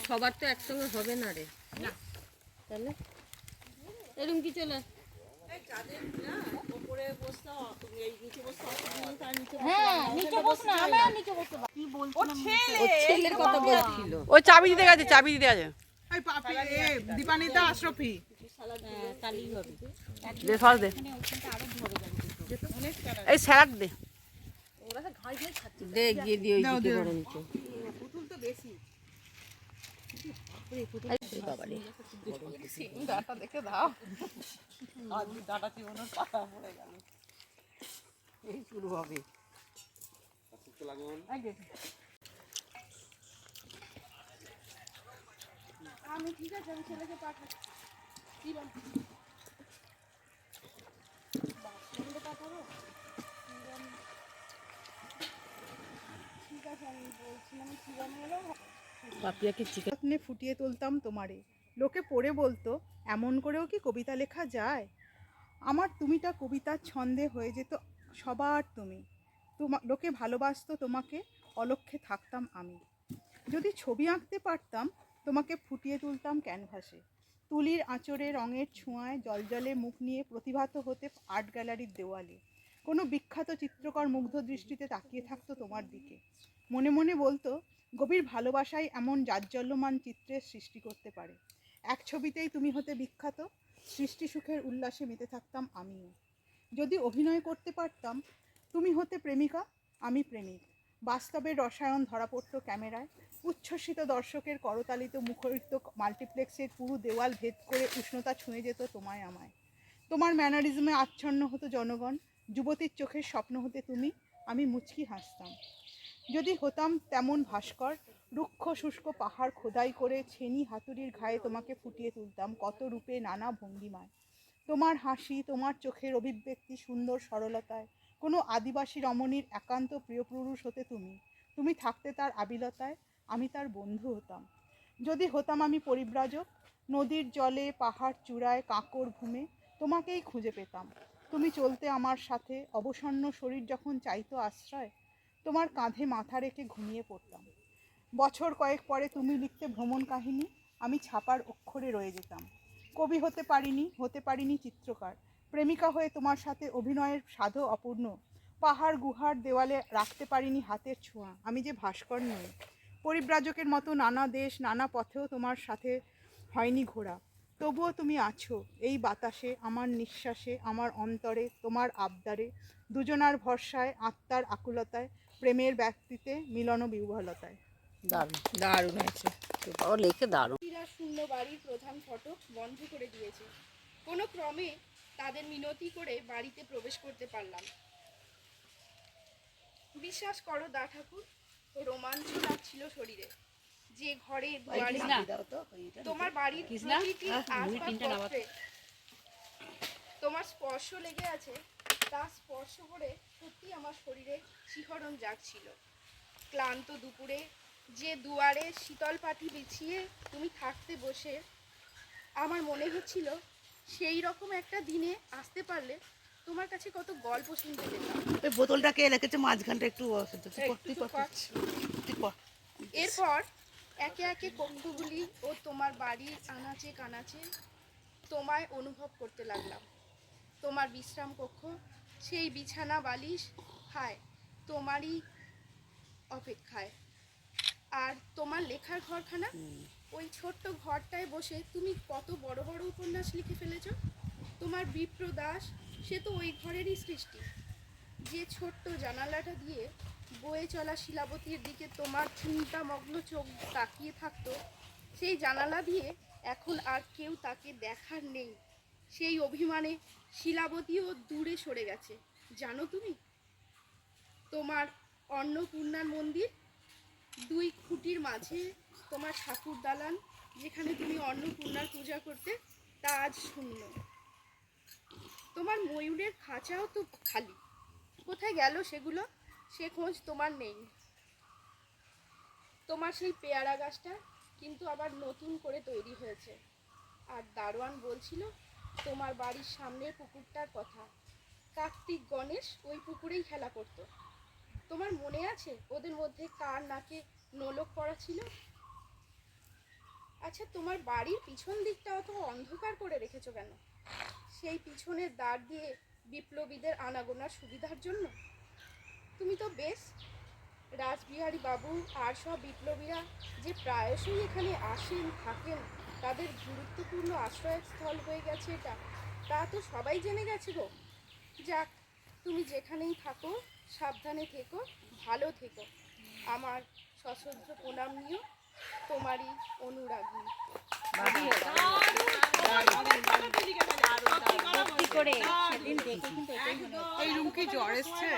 সবার তো একসঙ্গে হবে না রে, তাহলে এরকম কি চলে ওই চাবি দিতে গেছে, চাবি দিতে গেছে। দীপানিতা আশরফি দে সস দে, এই স্যালাড দে, দে গিয়ে দিয়ে ওই দিকে করে নিচে। ডাটা দেখে দাও, ডাটা চিবানোর পাতা পড়ে গেল, এই শুরু হবে। আমি ঠিক আছে, আমি ছেলেকে পাঠাচ্ছি। পাঠাবো, ঠিক আছে, আমি বলছিলাম চিবানো হলো। পাপিয়াকে চিকেন ফুটিয়ে তুলতাম তোমারে, লোকে পড়ে বলতো এমন করেও কি কবিতা লেখা যায়। আমার তুমিটা কবিতার ছন্দে হয়ে যেত সবার তুমি, লোকে ভালোবাসতো তোমাকে, অলক্ষ্যে থাকতাম আমি। যদি ছবি আঁকতে পারতাম তোমাকে ফুটিয়ে তুলতাম ক্যানভাসে, তুলির আঁচড়ে রঙের ছোঁয়ায় জলজলে মুখ নিয়ে প্রতিভাত হতে আর্ট গ্যালারির দেওয়ালে। কোনো বিখ্যাত চিত্রকর মুগ্ধ দৃষ্টিতে তাকিয়ে থাকতো তোমার দিকে, মনে মনে বলতো গভীর ভালোবাসায় এমন জাজ্জল্যমান চিত্রের সৃষ্টি করতে পারে। এক ছবিতেই তুমি হতে বিখ্যাত, সৃষ্টি সুখের উল্লাসে মেতে থাকতাম আমিও। যদি অভিনয় করতে পারতাম তুমি হতে প্রেমিকা, আমি প্রেমিক, বাস্তবের রসায়ন ধরা পড়তো ক্যামেরায়, উচ্ছ্বসিত দর্শকের করতালিত মুখরিত মাল্টিপ্লেক্সের পুরো দেওয়াল ভেদ করে উষ্ণতা ছুঁয়ে যেত তোমায় আমায়। তোমার ম্যানারিজমে আচ্ছন্ন হতো জনগণ, যুবতীর চোখের স্বপ্ন হতে তুমি, আমি মুচকি হাসতাম। যদি হতাম তেমন ভাস্কর, রুক্ষ শুষ্ক পাহাড় খোদাই করে ছেনি হাতুড়ির ঘায়ে তোমাকে ফুটিয়ে তুলতাম কত রূপে নানা ভঙ্গিমায়। তোমার হাসি, তোমার চোখের অভিব্যক্তি সুন্দর সরলতায়, কোনো আদিবাসী রমণীর একান্ত প্রিয় পুরুষ হতে তুমি, তুমি থাকতে তার আবিলতায়, আমি তার বন্ধু হতাম। যদি হতাম আমি পরিব্রাজক, নদীর জলে পাহাড় চূড়ায় কাঁকর ঘুমে তোমাকেই খুঁজে পেতাম, তুমি চলতে আমার সাথে, অবসন্ন শরীর যখন চাইতো আশ্রয়, তোমার কাঁধে মাথা রেখে ঘুমিয়ে পড়তাম। বছর কয়েক পরে তুমি লিখতে ভ্রমণ কাহিনী, আমি ছাপার অক্ষরে রয়ে যেতাম। কবি হতে পারিনি চিত্রকার, প্রেমিকা হয়ে তোমার সাথে অভিনয়ের সাধও অপূর্ণ, পাহাড় গুহার দেওয়ালে রাখতে পারিনি হাতের ছোঁয়া, আমি যে ভাস্কর নই। পরিব্রাজকের মতো নানা দেশ নানা পথেও তোমার সাথে হয়নি ঘোরা, তবুও তুমি আছো এই বাতাসে, আমার নিঃশ্বাসে, আমার অন্তরে, তোমার আবদারে, দুজনার ভরসায়, আত্মার আকুলতায়, প্রেমের ব্যক্তিতে, মিলন বিহ্বলতায়। দারুণ দারুণ হয়েছে, ও লেখে দারুণ। শূন্য বাড়ির প্রধান ফটক বন্ধ করে দিয়েছে, কোনো ক্রমে তাদের মিনতি করে বাড়িতে প্রবেশ করতে পারলাম। বিশ্বাস করো দা ঠাকুর, রোমাঞ্চ লাগছিল শরীরে, যে ঘরে দুয়ারে তোমার বাড়ির প্রতিটি আসবাবপত্রে তোমার স্পর্শ লেগে আছে, তা স্পর্শ করে সত্যি আমার শরীরে শিহরণ জাগছিল। ক্লান্ত দুপুরে যে দুয়ারে শীতল পাটি বিছিয়ে তুমি থাকতে বসে, আমার মনে হচ্ছিল সেই রকম একটা দিনে আসতে পারলে তোমার কাছে কত গল্প শুনতে পেতাম। এই বোতলটা কে রেখেছে মাঝখানটা একটু এরপর একে একে কক্ষগুলি ও তোমার বাড়ির আনাচে কানাচে তোমায় অনুভব করতে লাগলাম। তোমার বিশ্রাম কক্ষ, সেই বিছানা বালিশ, হায় তোমারই অপেক্ষায়। আর তোমার লেখার ঘরখানা, ওই ছোট্ট ঘরটায় বসে তুমি কত বড় বড় উপন্যাস লিখে ফেলেছ। তোমার বিপ্র দাস, সে তো ওই ঘরেরই সৃষ্টি। যে ছোট্ট জানালাটা দিয়ে বয়ে চলা শিলাবতীর দিকে তোমার চিন্তামগ্ন চোখ তাকিয়ে থাকতো, সেই জানালা দিয়ে এখন আর কেউ তাকে দেখার নেই। সেই অভিমানে শিলাবতীও দূরে সরে গেছে, জানো তুমি। তোমার অন্নপূর্ণার মন্দির, দুই খুঁটির মাঝে তোমার ঠাকুর দালান, যেখানে তুমি অন্নপূর্ণার পূজা করতে, তা আজ শূন্য। তোমার ময়ূরের খাঁচাও তো খালি, কোথায় গেল সেগুলো, সে খোঁজ তোমার নেই। তোমার সেই পেয়ারা গাছটা কিন্তু আবার নতুন করে তৈরি হয়েছে। আর দারোয়ান বলছিল তোমার বাড়ির সামনের পুকুরটার কথা, কার্তিক গণেশ ওই পুকুরেই খেলা করতো। তোমার মনে আছে ওদের মধ্যে কার নাকে নোলক পড়া ছিল? আচ্ছা, তোমার বাড়ির পিছন দিকটা অত অন্ধকার করে রেখেছো কেন? সেই পিছনের দ্বার দিয়ে বিপ্লবীদের আনাগোনার সুবিধার জন্য? তুমি তো বেশ রাসবিহারী বাবু আর সব বিপ্লবীরা যে প্রায়শই এখানে আসেন থাকেন, তাদের গুরুত্বপূর্ণ আশ্রয়স্থল হয়ে গেছে এটা, তা তো সবাই জেনে গেছে গো। যাক, তুমি যেখানেই থাকো সাবধানে থেকো, ভালো থেকো। আমার সশ্রদ্ধ প্রণাম নিও, তোমারই অনুরাগী। এই রুমকি জ্বর এসছে?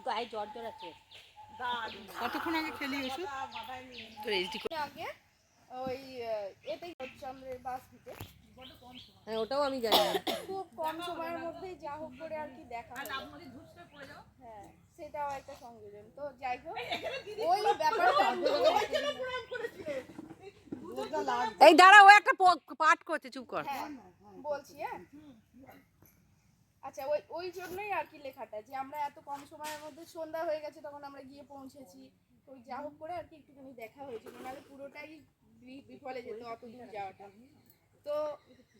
গায়ে জ্বর জ্বর আছে। কতক্ষণ আগে খেলি ওষুধ? আগে ওই এতেই চন্দ্রের বাস দিতে হ্যাঁ, ওটাও আমি জানি না। খুব কম সময়ের মধ্যেই যা হোক করে আর কি দেখা হলো। হ্যাঁ, সেটাও একটা সংযোজন। তো যাই হোক, ওই ব্যাপারটা এই দাঁড়া, ও একটা পাঠ করছে, চুপ কর। হ্যাঁ বলছি। হ্যাঁ, আচ্ছা, ওই ওই জন্যই আর কি লেখাটা, যে আমরা এত কম সময়ের মধ্যে সন্ধ্যা হয়ে গেছে, তখন আমরা গিয়ে পৌঁছেছি, ওই যা হোক করে আর কি একটুখানি দেখা হয়েছিল, নাহলে পুরোটাই বিফলে যেত অত দূর যাওয়াটা। তো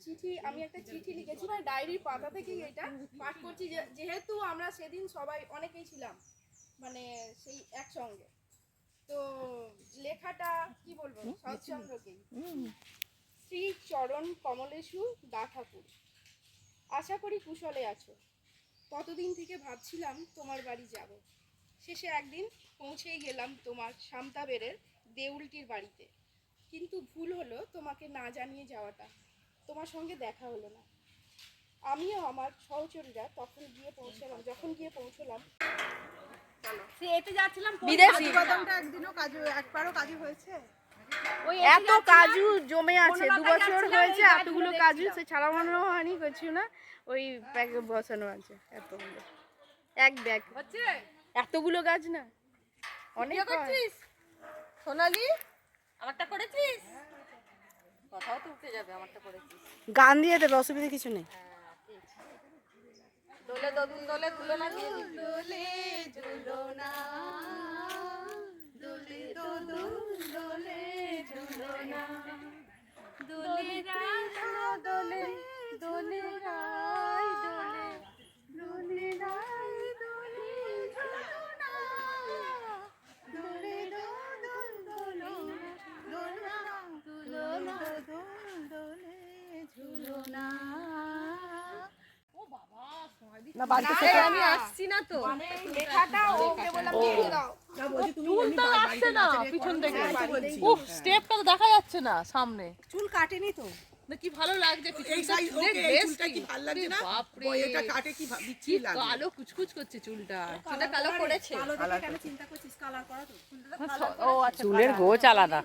চিঠি, আমি একটা চিঠি লিখেছি, মানে ডায়েরির পাতা থেকেই এটা পাঠ করছি, যেহেতু আমরা সেদিন সবাই অনেকেই ছিলাম, মানে সেই একসঙ্গে। তো লেখাটা কি বলবো, শরৎচন্দ্রকেই। শ্রী চরণ কমলেশু দা ঠাকুর, আশা করি কুশলে আছো। কতদিন থেকে ভাবছিলাম তোমার বাড়ি যাব। শেষে একদিন পৌঁছেই গেলাম তোমার সামতাবেরের দেউলটির বাড়িতে। কিন্তু ভুল হলো তোমাকে না জানিয়ে যাওয়াটা, তোমার সঙ্গে দেখা হলো না। আমিও আমার সহচরীরা যখন গিয়ে পৌঁছলাম বিদেশি বাদামটা একদিনও কাজু, একবারও কাজু হয়েছে? এত কাজু জমে আছে, 2 বছর হয়েছে, এতগুলো কাজু সে ছাড়া মনে হয়নি, করছি না, ওই ব্যাগে বসানো আছে এতগুলো, এক ব্যাগ এতগুলো গাছ না, অনেক করছিস সোনালি? আমারটা করেছিস? কথাও তো উঠে যাবে, আমারটা করেছিস। গান দিয়ে দেবে, অসুবিধা কিছু নেই। দোলে দোদুন দোলে দুলো না দিয়ে দিবি। দোলে ঝুলনা, দোলে দোদুন দোলে ঝুলনা, দোলে রাধা দোলে, দোলে রাই দোলে, দোলে রাই দোলে ঝুলনা, দোলে দোদুন দোলে, দোলনা দোলনা দোলে ঝুলনা। না বাড়িতে এই, আমি আসছি না তো। লেখাটা ওকে বললাম লিখে দাও। চুলটা আসছে না পিছন থেকে। উফ, স্টেপটা তো দেখা যাচ্ছে না সামনে। চুল কাটেনি তো? না, কি ভালো লাগছে এই পিছনটা, সাইজ চুলের ওকে, এই best চুলটা কি কি? ভালো লাগছে না? বাপরে, ওই এটা কাটে কি বিচ্ছিরি কি লাগে। কালো কুচকুচ করছে চুলটা। চুলটা কালো করেছে। ও আচ্ছা, চুলের গোছ আলাদা।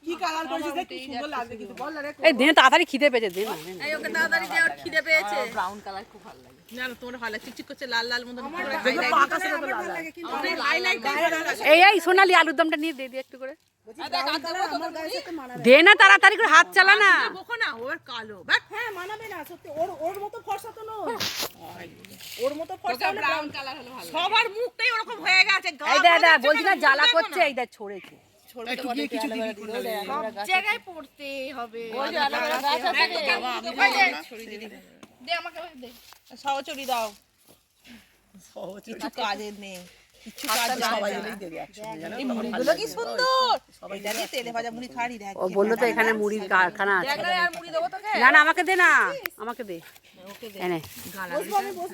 কি কালার করেছিস দেখ, কি সুন্দর লাগবে কিন্তু, বল না রে। এই দিনে তাড়াতাড়ি খিদে পেয়েছে, দে না, দে না। এই ওকে তাড়াতাড়ি দিয়ে ওর খিদে পেয়েছে। ব্রাউন কালার খুব ভালো লাগে। না না, তোমার ভালো লাগে, চিকচিক করছে, লাল লাল মতন করে দেখো highlight পাকা দিচ্ছে। সেটা তো লাল লাগে, কিন্তু আমার highlight দিচ্ছে। এই সোনালি, আলুর দমটা নিয়ে দে একটু করে। দেখ, আর দেবো তো তুমি? দে না, তাড়াতাড়ি করে, হাত চালা না। বকো না, ওর কালো। বাট হ্যাঁ মানাবে না সত্যি, ওর মতো ফর্সা তো নয়, ওর মতো ফর্সা হলে ব্রাউন কালার হলো ভালো। সবার মুখটাই ওরকম হয়ে গেছে। এই দে বলছি না, জ্বালা করছে, এই দে ছড়েছে। একটু গিয়ে কিছু দিবি কোন জায়গায় পড়তে হবে। ওই যে অ্যালোভেরা গাছ আছে রে। দে আমাকে দে। সহচরি দাও। কিছু কাজের নেই, কিছু কাজ সবাই মিলেই দেবে একসঙ্গে, জানো? এই মুড়িগুলো কি সুন্দর। এটা দিয়ে তেলে ভাজা মুড়ি খাড়ি দেখ। ও বললো তো এখানে মুড়ির কারখানা আছে। দেখ না, আর মুড়ি দেবো তোকে? না না, আমাকে দে না, আমাকে দে। এনে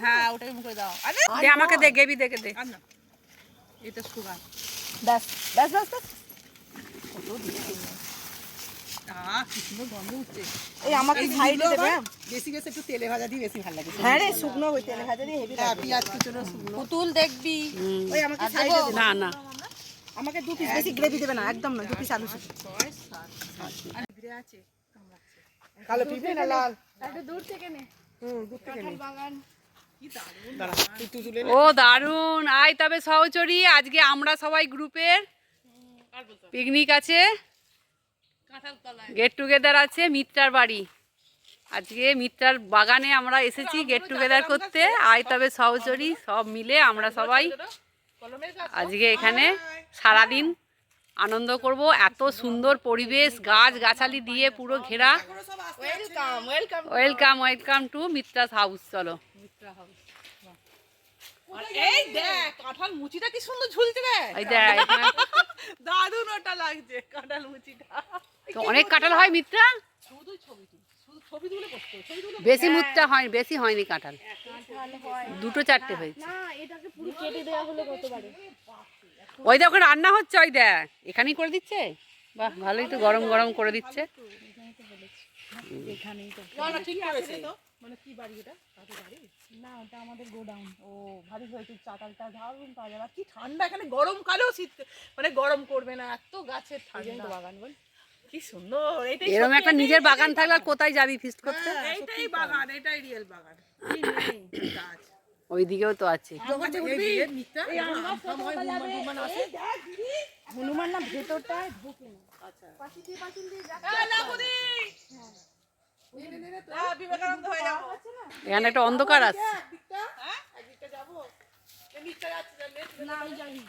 হ্যাঁ, ওটাই মুখে দাও। আরে দে, আমাকে দে, গেবি দেখে দে। আর না, এটা সুগার। ব্যাস ব্যাস ব্যাস ব্যাস। কি সুন্দর গন্ধ উঠছে। এই আমাকে সাইডে দেবে, বেশি বেশি একটু তেলে ভাজা দিয়ে বেশি ভালো লাগে। হ্যাঁ রে, শুকনো ওই তেলে ভাজা দিয়ে হেভি লাগে। পেঁয়াজ কুচনো শুকনো। পুতুল দেখবি। ওই আমাকে সাইডে দেবে, না না, আমাকে 2 পিস, বেশি গ্রেভি দেবে না, একদম না, 2 পিস আলু শুধু। কালো পিঁপড়ে না লাল? একটু দূর থেকে নে। দূর থেকে কাঁঠাল বাগান। দাঁড়া, তুই তুলে ও দারুন। আয় তবে সহচরি, আজকে আমরা সবাই গ্রুপের পিকনিক আছে, গেট টুগেদার আছে মিত্রার বাড়ি। আজকে মিত্রার বাগানে আমরা এসেছি গেট টুগেদার করতে। আয় তবে সহচরী সব মিলে আমরা সবাই কলমের গাছ আজকে এখানে সারাদিন আনন্দ করব। এত সুন্দর পরিবেশ, গাছ গাছালি দিয়ে পুরো ঘেরা। Welcome welcome welcome welcome to Mitra's house. চলো আর এই দেখ কাঁঠাল মুচিটা কি সুন্দর ঝুলছে রে। এই দেখ এখানে দারুণ ওটা লাগছে কাঁঠাল মুচিটা। তো অনেক কাঁঠাল হয় মিত্রা, শুধু ছবি তুল, শুধু ছবি তুলে বসতো, ছবি তুলে বেশি মুত্রা হয়, বেশি হয়নি কাঁঠাল, দুটো চারটে হয়েছে। না এটাকে পুরো কেটে দেওয়া হলো গতবারে ওই দেখ ওখানে রান্না হচ্ছে, ওই দেখ এখানেই করে দিচ্ছে। বাহ ভালোই তো, গরম গরম করে দিচ্ছে। না না ঠিক করেছে। মানে কি বাড়ি এটা? কাদের বাড়ি? না ওটা আমাদের গোডাউন। ও ভারী হয়েছে চাতালটা দারুণ পাওয়া যাবে। কি ঠান্ডা এখানে, গরমকালেও শীত মানে গরম করবে না, এত গাছের ঠান্ডা। বাগান বল কি সুন্দর। এটাই এরকম একটা নিজের বাগান থাকলে আর কোথায় যাবি ফিস্ট করতে? এইটাই বাগান, এটাই রিয়েল বাগান। কি নেই গাছ। ওইদিকেও তো আছে। হনুমান না ভেতরটায় ঢোকে না পাঁচিল দিয়ে বিবেকানন্দ হয়ে যাবো। এখানে একটা অন্ধকার আছে। একদিকটা যাবো। না আমি জানি